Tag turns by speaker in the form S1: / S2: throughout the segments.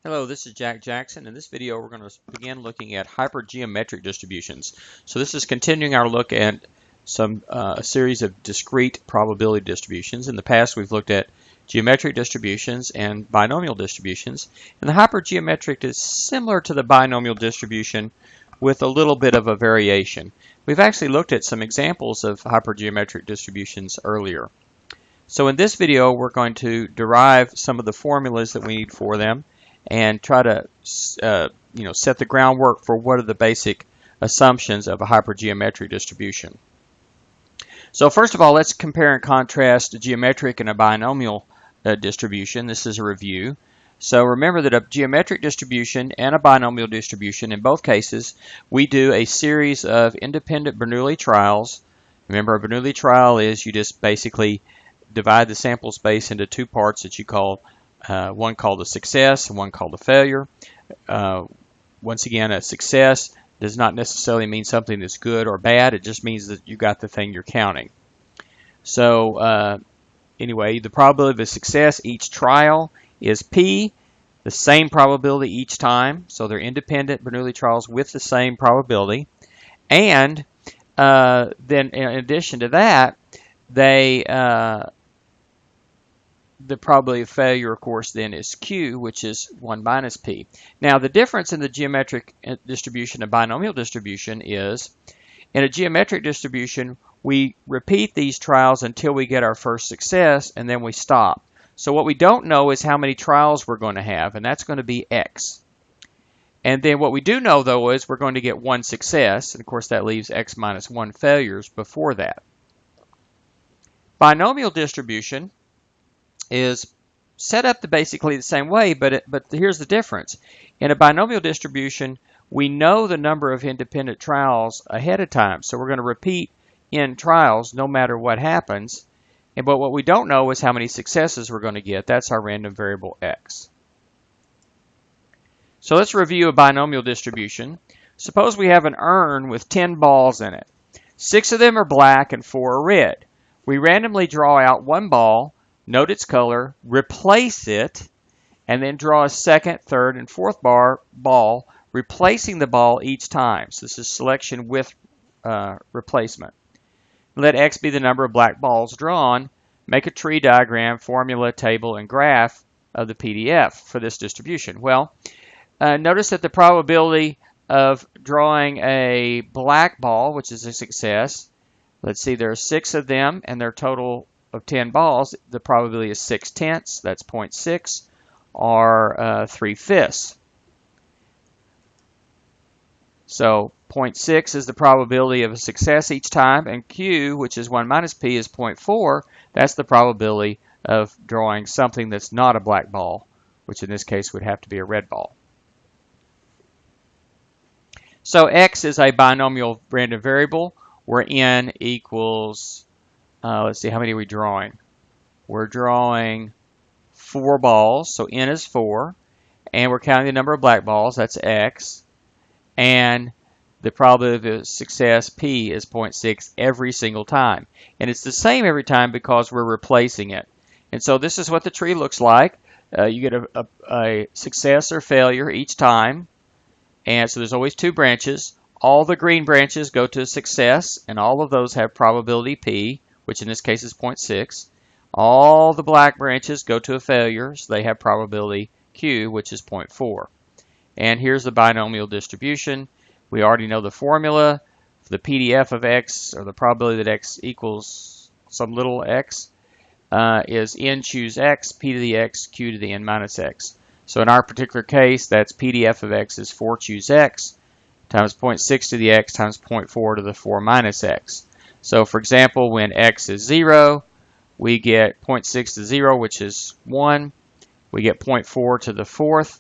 S1: Hello, this is Jack Jackson. In this video, we're going to begin looking at hypergeometric distributions. So this is continuing our look at a series of discrete probability distributions. In the past, we've looked at geometric distributions and binomial distributions. And the hypergeometric is similar to the binomial distribution with a little bit of a variation. We've actually looked at some examples of hypergeometric distributions earlier. So in this video, we're going to derive some of the formulas that we need for them and try to set the groundwork for what are the basic assumptions of a hypergeometric distribution. So first of all, let's compare and contrast a geometric and a binomial distribution. This is a review. So remember that a geometric distribution and a binomial distribution, in both cases, we do a series of independent Bernoulli trials. Remember, a Bernoulli trial is you just basically divide the sample space into two parts that you call one called a success and one called a failure. Once again, a success does not necessarily mean something that's good or bad. It just means that you got the thing you're counting. So anyway, the probability of a success each trial is P, the same probability each time. So they're independent Bernoulli trials with the same probability. And then in addition to that, the probability of failure, of course, then is Q, which is 1 minus P. Now, the difference in the geometric distribution and binomial distribution is, in a geometric distribution, we repeat these trials until we get our first success, and then we stop. So what we don't know is how many trials we're going to have, and that's going to be X. And then what we do know, though, is we're going to get one success, and of course that leaves X minus 1 failures before that. Binomial distribution is set up basically the same way, but here's the difference. In a binomial distribution, we know the number of independent trials ahead of time, so we're going to repeat in trials no matter what happens. But what we don't know is how many successes we're going to get. That's our random variable X. So let's review a binomial distribution. Suppose we have an urn with 10 balls in it. 6 of them are black and 4 are red. We randomly draw out one ball, note its color, replace it, and then draw a second, third, and fourth ball, replacing the ball each time. So this is selection with replacement. Let X be the number of black balls drawn. Make a tree diagram, formula, table, and graph of the PDF for this distribution. Well, notice that the probability of drawing a black ball, which is a success, let's see, there are 6 of them, and their total of 10 balls, the probability is 6/10, that's 0.6, or 3/5. So 0.6 is the probability of a success each time, and Q, which is 1 minus P, is 0.4. That's the probability of drawing something that's not a black ball, which in this case would have to be a red ball. So X is a binomial random variable where N equals, let's see, how many are we drawing? We're drawing 4 balls, so N is 4, and we're counting the number of black balls, that's X, and the probability of success, P, is 0.6 every single time. And it's the same every time because we're replacing it. And so this is what the tree looks like. You get a success or failure each time, and so there's always 2 branches. All the green branches go to a success, and all of those have probability P, which in this case is 0.6. All the black branches go to a failure, so they have probability Q, which is 0.4. And here's the binomial distribution. We already know the formula. The PDF of X, or the probability that X equals some little x, is N choose X, P to the X, Q to the N minus X. So in our particular case, that's PDF of X is 4 choose X, times 0.6 to the X times 0.4 to the 4 minus X. So for example, when X is 0, we get 0.6 to 0, which is 1. We get 0.4 to the 4th,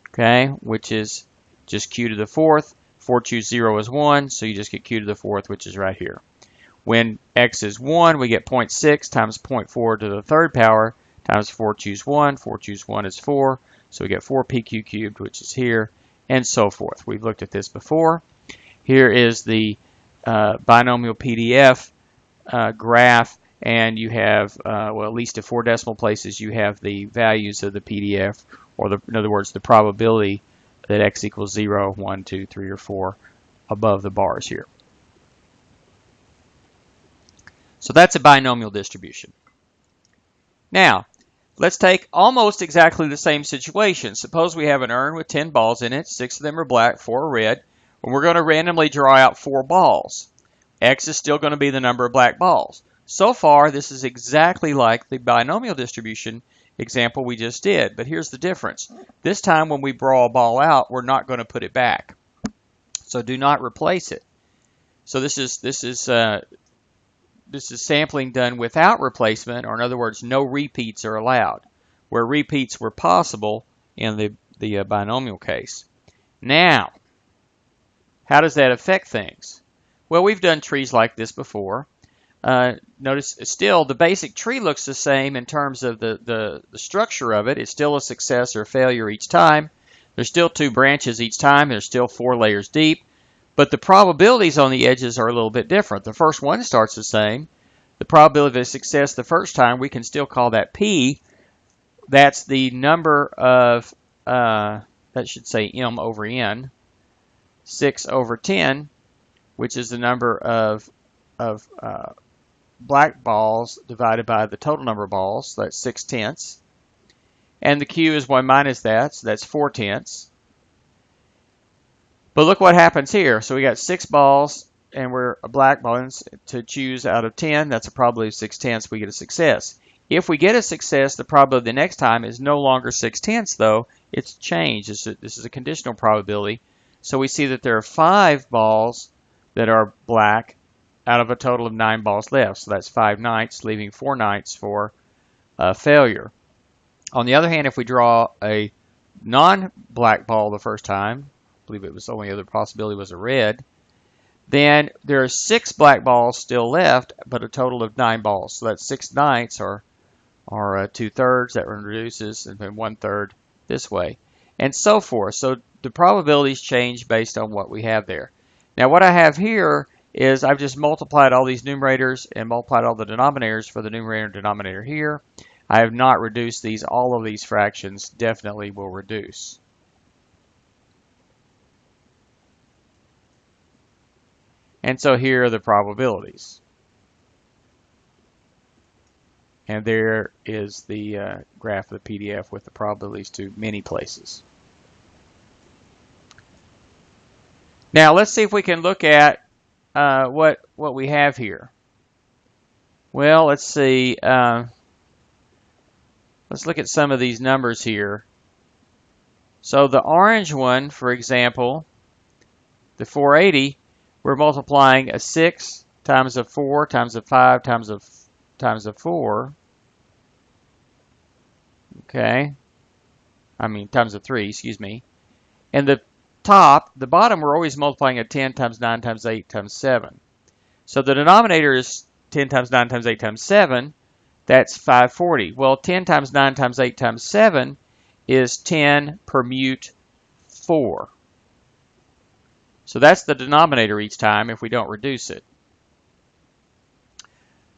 S1: okay, which is just Q to the 4th. 4 choose 0 is 1, so you just get Q to the 4th, which is right here. When X is 1, we get 0.6 times 0.4 to the 3rd power times 4 choose 1. 4 choose 1 is 4, so we get 4PQ cubed, which is here, and so forth. We've looked at this before. Here is the Binomial PDF graph and you have, well, at least to 4 decimal places, you have the values of the PDF, or in other words, the probability that x equals 0, 1, 2, 3, or 4 above the bars here. So that's a binomial distribution. Now, let's take almost exactly the same situation. Suppose we have an urn with 10 balls in it, 6 of them are black, 4 are red, and we're going to randomly draw out 4 balls. X is still going to be the number of black balls. So far, this is exactly like the binomial distribution example we just did, but here's the difference. This time when we draw a ball out, we're not going to put it back. So do not replace it. So this is sampling done without replacement, or in other words, no repeats are allowed, where repeats were possible in the binomial case. Now, how does that affect things? Well, we've done trees like this before. Notice still the basic tree looks the same in terms of the structure of it. It's still a success or failure each time. There's still 2 branches each time. There's still 4 layers deep. But the probabilities on the edges are a little bit different. The first one starts the same. The probability of success the first time, we can still call that P. That's the number of, that should say M over N, 6 over 10, which is the number of black balls divided by the total number of balls. So that's 6/10. And the Q is 1 minus that, so that's 4/10. But look what happens here. So we got 6 balls, and we're a black balls to choose out of 10. That's a probability of 6/10. We get a success. If we get a success, the probability the next time is no longer 6/10, though. It's changed. This is a conditional probability. So we see that there are 5 balls that are black out of a total of 9 balls left. So that's 5/9, leaving 4/9 for failure. On the other hand, if we draw a non-black ball the first time, I believe it was the only other possibility was a red, then there are 6 black balls still left, but a total of 9 balls. So that's 6/9 or 2/3. That reduces, and then 1/3 this way, and so forth. So the probabilities change based on what we have there. Now what I have here is I've just multiplied all these numerators and multiplied all the denominators for the numerator and denominator here. I have not reduced these. All of these fractions definitely will reduce. And so here are the probabilities. And there is the graph of the PDF with the probabilities to many places. Now let's see if we can look at what we have here. Well, let's see. Let's look at some of these numbers here. So the orange one, for example, the 480, we're multiplying a 6 times a 4 times a 5 times a 4. Okay. I mean times a 3, excuse me. And the bottom, we're always multiplying a 10 times 9 times 8 times 7. So the denominator is 10 times 9 times 8 times 7. That's 540. Well, 10 times 9 times 8 times 7 is 10 permute 4. So that's the denominator each time if we don't reduce it.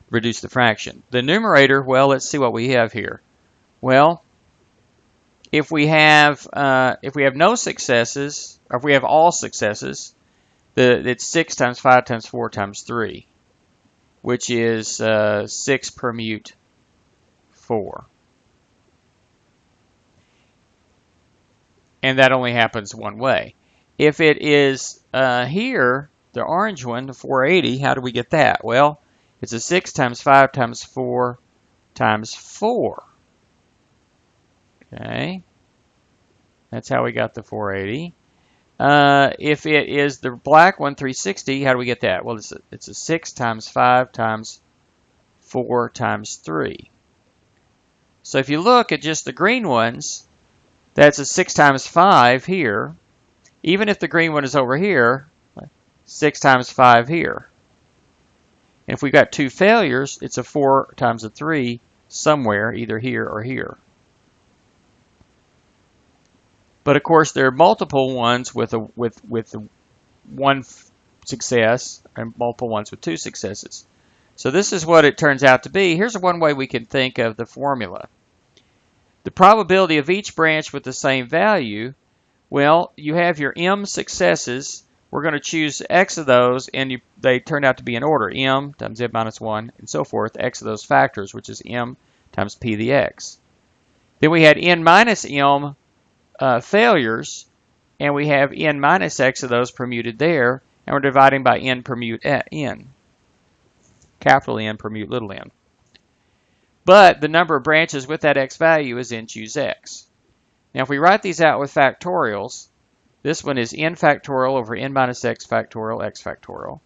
S1: Reduce the fraction. The numerator, well, let's see what we have here. Well, if we have no successes, or if we have all successes, it's 6 times 5 times 4 times 3, which is 6 permute 4. And that only happens one way. If it is here, the orange one, the 480, how do we get that? Well, it's a 6 times 5 times 4 times 4. Okay. That's how we got the 480. If it is the black one, 360, how do we get that? Well, it's a 6 times 5 times 4 times 3. So if you look at just the green ones, that's a 6 times 5 here. Even if the green one is over here, 6 times 5 here. And if we've got 2 failures, it's a 4 times a 3 somewhere, either here or here. But of course, there are multiple ones with one success and multiple ones with 2 successes. So this is what it turns out to be. Here's one way we can think of the formula. The probability of each branch with the same value, well, you have your m successes. We're going to choose x of those, and they turn out to be in order. M times n minus 1, and so forth, x of those factors, which is m times p to the x. Then we had n minus m failures, and we have n minus x of those permuted there, and we're dividing by n permute n. Capital N permute little n. But the number of branches with that x value is n choose x. Now if we write these out with factorials, this one is n factorial over n minus x factorial x factorial.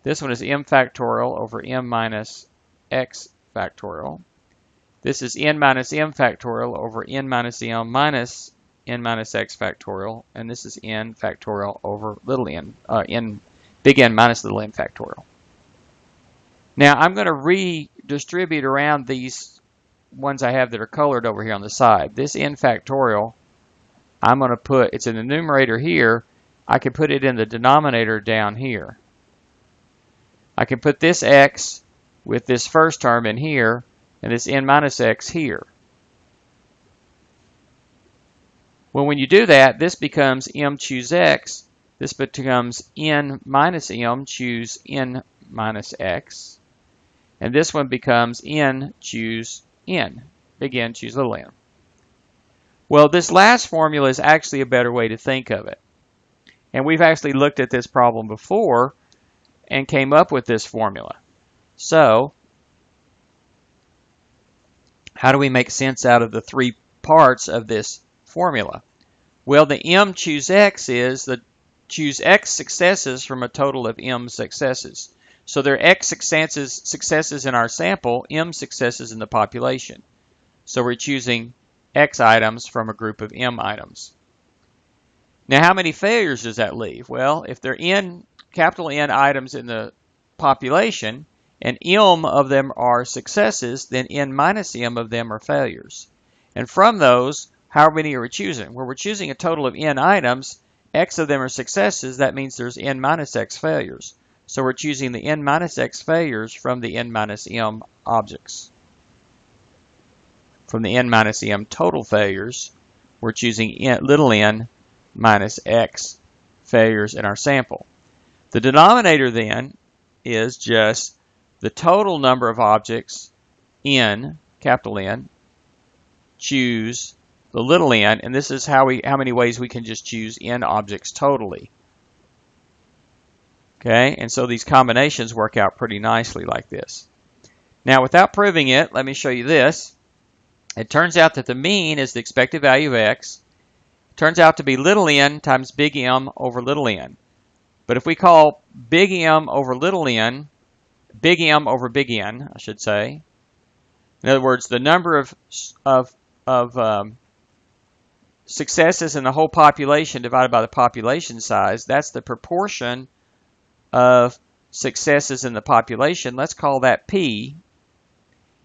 S1: This one is m factorial over m minus x factorial. This is n minus m factorial over n minus m minus n minus x factorial. And this is n factorial over little n, big N minus little n factorial. Now I'm going to redistribute around these ones I have that are colored over here on the side. This n factorial, I'm going to put, it's in the numerator here. I can put it in the denominator down here. I can put this x with this first term in here, and this n minus x here. Well, when you do that, this becomes m choose x. This becomes n minus m choose n minus x. And this one becomes n choose n. Big N choose little n. Well, this last formula is actually a better way to think of it. And we've actually looked at this problem before and came up with this formula. So, how do we make sense out of the three parts of this formula? Well, the m choose x is the choose x successes from a total of m successes. So there are x successes in our sample, m successes in the population. So we're choosing x items from a group of m items. Now how many failures does that leave? Well, if there are n, capital N items in the population, and m of them are successes, then n minus m of them are failures. And from those, how many are we choosing? Well, we're choosing a total of n items. X of them are successes. That means there's n minus x failures. So we're choosing the n minus x failures from the n minus m objects. From the n minus m total failures, we're choosing little n minus x failures in our sample. The denominator then is just the total number of objects, n, capital N, choose the little n, and this is how many ways we can just choose n objects totally. Okay, and so these combinations work out pretty nicely like this. Now, without proving it, let me show you this. It turns out that the mean is the expected value of x. It turns out to be little n times big M over little n. But if we call big M over little n, big M over big N, I should say. In other words, the number of successes in the whole population divided by the population size, that's the proportion of successes in the population. Let's call that P.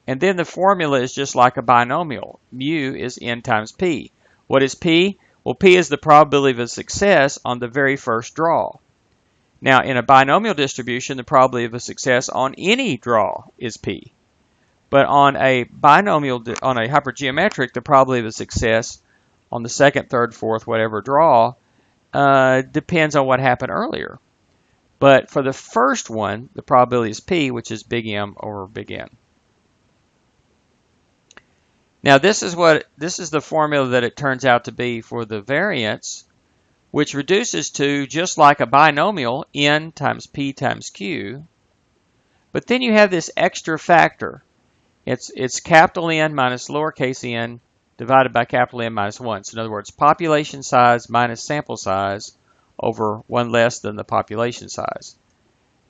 S1: And then the formula is just like a binomial. Mu is n times P. What is P? Well, P is the probability of a success on the very first draw. Now, in a binomial distribution, the probability of a success on any draw is P. But on a binomial, on a hypergeometric, the probability of a success on the second, third, fourth, whatever draw depends on what happened earlier. But for the first one, the probability is P, which is big M over big N. Now this is the formula that it turns out to be for the variance, which reduces to just like a binomial, N times P times Q. But then you have this extra factor. It's capital N minus lowercase n divided by capital N minus 1. So in other words, population size minus sample size over 1 less than the population size.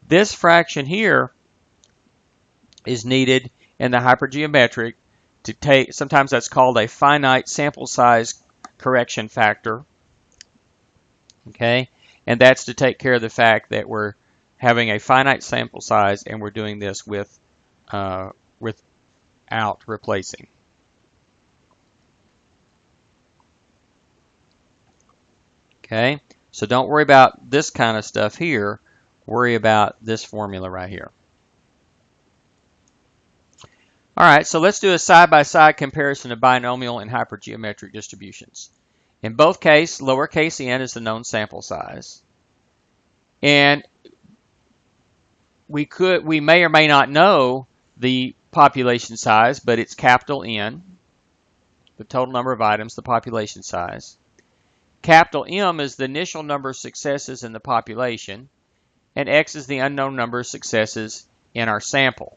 S1: This fraction here is needed in the hypergeometric to take, sometimes that's called a finite sample size correction factor. Okay, and that's to take care of the fact that we're having a finite sample size and we're doing this without replacing. Okay, so don't worry about this kind of stuff here. Worry about this formula right here. All right, so let's do a side-by-side comparison of binomial and hypergeometric distributions. In both cases, lowercase n is the known sample size. And we may or may not know the population size, but it's capital N, the total number of items, the population size. Capital M is the initial number of successes in the population, and X is the unknown number of successes in our sample.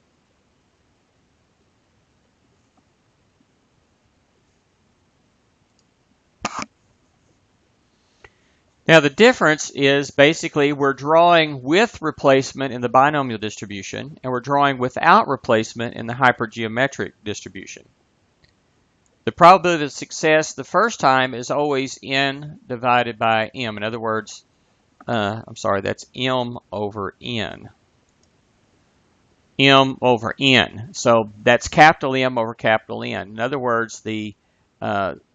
S1: Now the difference is basically we're drawing with replacement in the binomial distribution, and we're drawing without replacement in the hypergeometric distribution. The probability of success the first time is always n divided by m. In other words, that's m over n. M over n. So that's capital M over capital N. In other words, the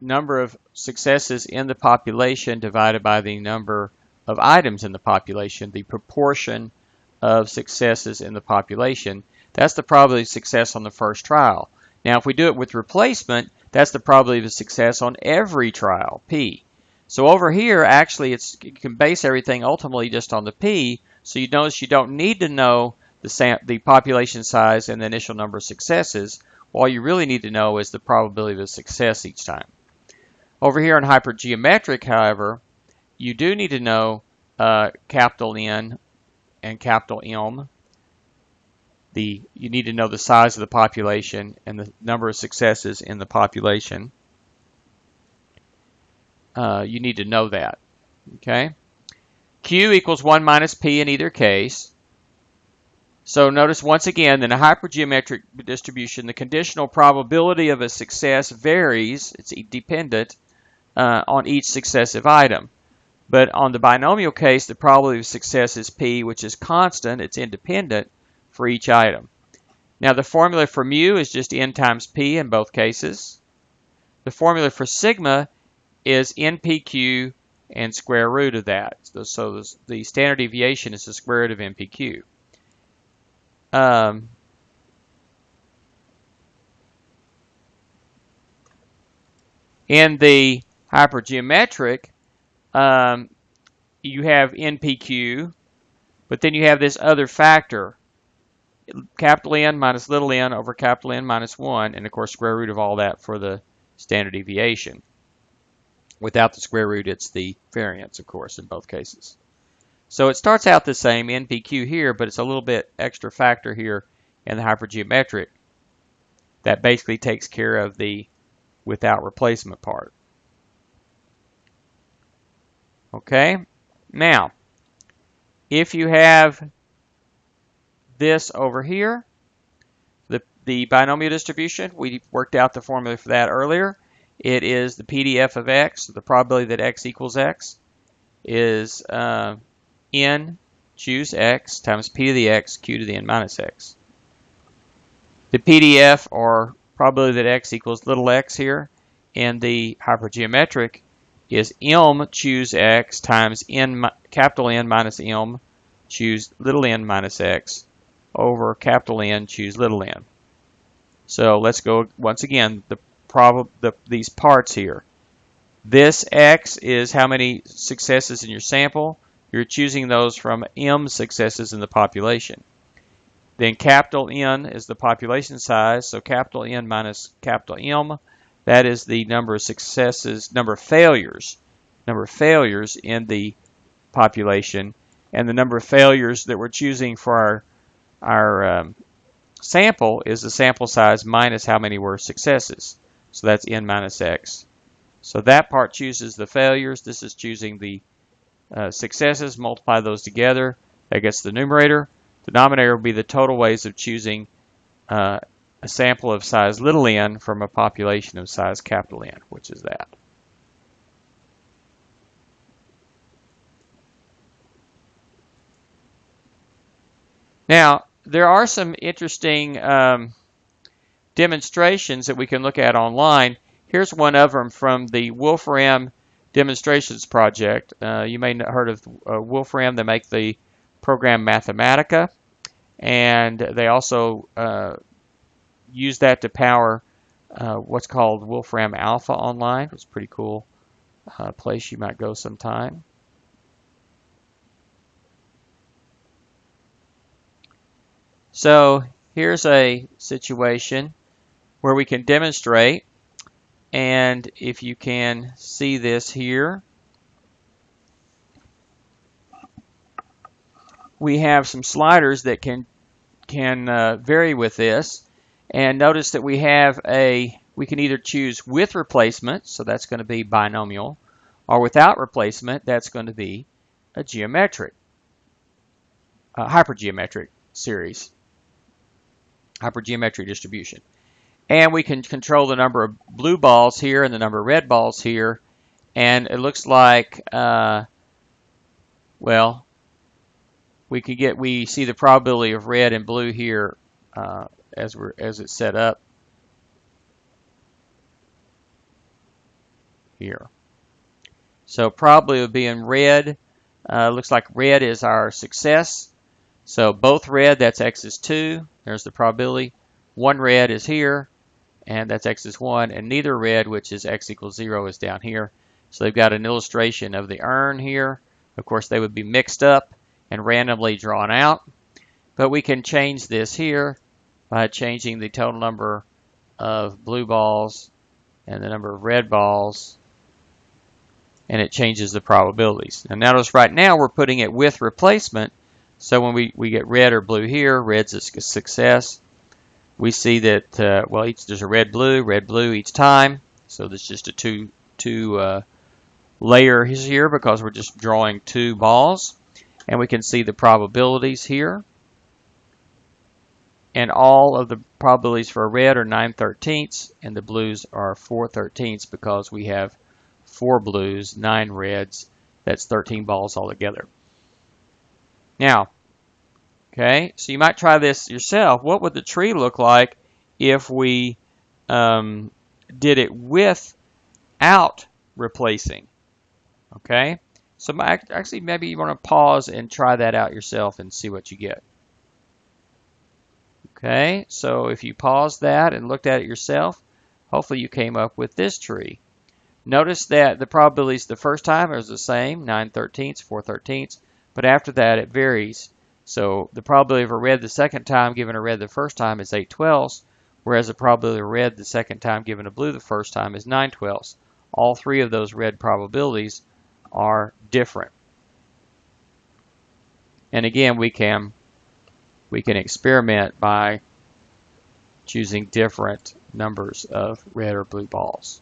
S1: number of successes in the population divided by the number of items in the population, the proportion of successes in the population, that's the probability of success on the first trial. Now, if we do it with replacement, that's the probability of success on every trial, P. So over here, actually, you can base everything ultimately just on the P, so you notice you don't need to know the population size and the initial number of successes. All you really need to know is the probability of success each time. Over here in hypergeometric, however, you do need to know capital N and capital M. You need to know the size of the population and the number of successes in the population. You need to know that. Okay? Q equals 1 minus P in either case. So notice once again, in a hypergeometric distribution, the conditional probability of a success varies. It's dependent on each successive item. But on the binomial case, the probability of success is P, which is constant. It's independent for each item. Now the formula for mu is just n times P in both cases. The formula for sigma is NPQ and square root of that. So the standard deviation is the square root of NPQ. In the hypergeometric, you have NPQ, but then you have this other factor, capital N minus little n over capital N minus 1, and of course square root of all that for the standard deviation. Without the square root, it's the variance, of course, in both cases. So it starts out the same, NPQ here, but it's a little bit extra factor here in the hypergeometric that basically takes care of the without replacement part. Okay, now, if you have this over here, the binomial distribution, we worked out the formula for that earlier. It is the PDF of x, the probability that x equals x, is n, choose x, times p to the x, q to the n minus x. The PDF, or probability that x equals little x here, in the hypergeometric, is m, choose x, times n, capital N minus m, choose little n minus x, over capital N, choose little n. So let's go once again, these parts here. This x is how many successes in your sample. You're choosing those from m successes in the population. Then capital N is the population size, so capital N minus capital M, that is the number of successes, number of failures in the population, and the number of failures that we're choosing for our sample is the sample size minus how many were successes. So that's n minus x. So that part chooses the failures. This is choosing the successes. Multiply those together. That gets the numerator. Denominator will be the total ways of choosing a sample of size little n from a population of size capital N, which is that. Now, there are some interesting demonstrations that we can look at online. Here's one of them from the Wolfram Demonstrations project. You may have heard of Wolfram. They make the program Mathematica, and they also use that to power what's called Wolfram Alpha online. It's a pretty cool place you might go sometime. So here's a situation where we can demonstrate, and if you can see this here, we have some sliders that can vary with this. And notice that we can either choose with replacement, so that's going to be binomial, or without replacement, that's going to be a geometric, hypergeometric series, hypergeometric distribution. And we can control the number of blue balls here and the number of red balls here. And it looks like, well, we see the probability of red and blue here as it's set up here. So probably it would be in red. Looks like red is our success. So both red, that's x is 2. There's the probability. One red is here, and that's x is 1. And neither red, which is x equals 0, is down here. So they've got an illustration of the urn here. Of course, they would be mixed up and randomly drawn out. But we can change this here by changing the total number of blue balls and the number of red balls, and it changes the probabilities. Now notice right now we're putting it with replacement, so when we get red or blue here, red's a success. We see that, well, there's a red blue each time, so there's just a two layer here because we're just drawing 2 balls. And we can see the probabilities here. And all of the probabilities for red are 9/13, and the blues are 4/13 because we have 4 blues, 9 reds. That's 13 balls altogether. Now, okay, so you might try this yourself. What would the tree look like if we did it without replacing? Okay, so actually maybe you want to pause and try that out yourself and see what you get. Okay, so if you pause that and looked at it yourself, hopefully you came up with this tree. Notice that the probabilities the first time are the same, 9/13, 4/13, but after that it varies. So the probability of a red the second time given a red the first time is 8/12, whereas the probability of a red the second time given a blue the first time is 9/12. All 3 of those red probabilities are different. And again, we can experiment by choosing different numbers of red or blue balls.